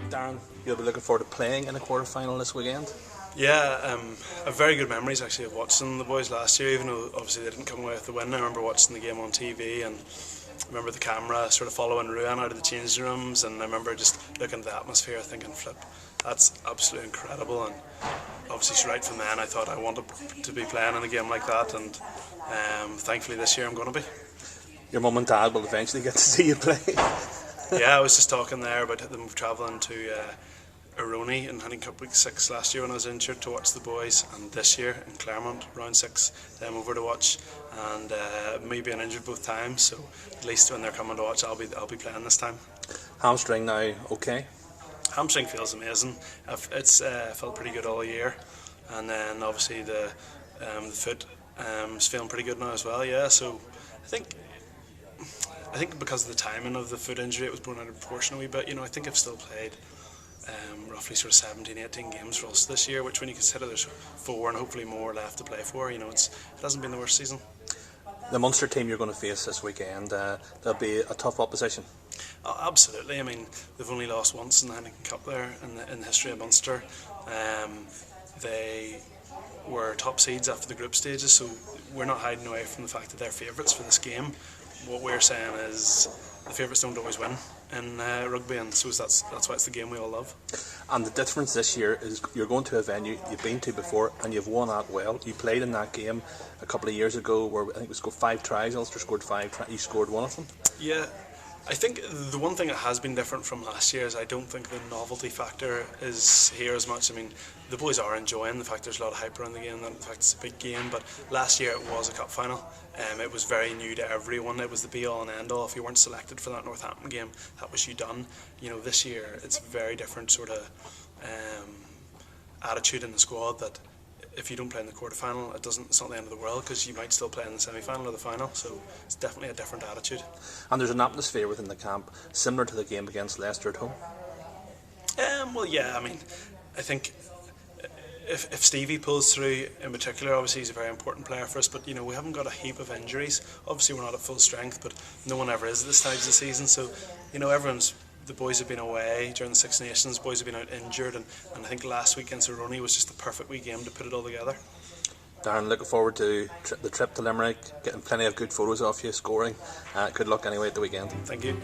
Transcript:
Darren, you'll be looking forward to playing in a quarter-final this weekend? Yeah, I have very good memories actually of watching the boys last year, even though obviously they didn't come away with the win. I remember watching the game on TV and I remember the camera sort of following Ruan out of the changing rooms, and I remember just looking at the atmosphere thinking, flip, that's absolutely incredible. And obviously right from then I thought I wanted to be playing in a game like that, and thankfully this year I'm going to be. Your mum and dad will eventually get to see you play. Yeah, I was just talking there about them travelling to Aroni in Heineken Cup week 6 last year when I was injured to watch the boys, and this year in Claremont round 6 them over to watch, and me being injured both times, so at least when they're coming to watch I'll be playing this time. Hamstring now okay? Hamstring feels amazing. It's felt pretty good all year, and then obviously the foot is feeling pretty good now as well. Yeah, so I think because of the timing of the foot injury, it was blown out of proportion a wee bit. You know, I think I've still played roughly sort of 17-18 games for us this year, which when you consider there's 4 and hopefully more left to play for, you know, it hasn't been the worst season. The Munster team you're going to face this weekend, there'll be a tough opposition. Oh, absolutely. I mean, they've only lost once in the Heineken Cup there in the history of Munster. They were top seeds after the group stages, so we're not hiding away from the fact that they're favourites for this game. What we're saying is the favourites don't always win in rugby, and so that's why it's the game we all love. And the difference this year is you're going to a venue you've been to before and you've won that well. You played in that game a couple of years ago where I think we scored 5 tries, Ulster scored 5 tries, you scored one of them. Yeah, I think the one thing that has been different from last year is I don't think the novelty factor is here as much. I mean, the boys are enjoying the fact there's a lot of hype around the game, and the fact it's a big game, but last year it was a cup final. It was very new to everyone. It was the be-all and end-all. If you weren't selected for that Northampton game, that was you done. You know, this year it's a very different sort of attitude in the squad that if you don't play in the quarter-final, it's not the end of the world, because you might still play in the semi-final or the final, so it's definitely a different attitude. And there's an atmosphere within the camp similar to the game against Leicester at home? Well, yeah, I mean, I think if Stevie pulls through in particular, obviously he's a very important player for us, but you know, we haven't got a heap of injuries. Obviously we're not at full strength, but no one ever is at this stage of the season, so you know, the boys have been away during the Six Nations, boys have been out injured, and I think last week against Aroni was just the perfect wee game to put it all together. Darren, looking forward to the trip to Limerick, getting plenty of good photos of you scoring. Good luck anyway at the weekend. Thank you.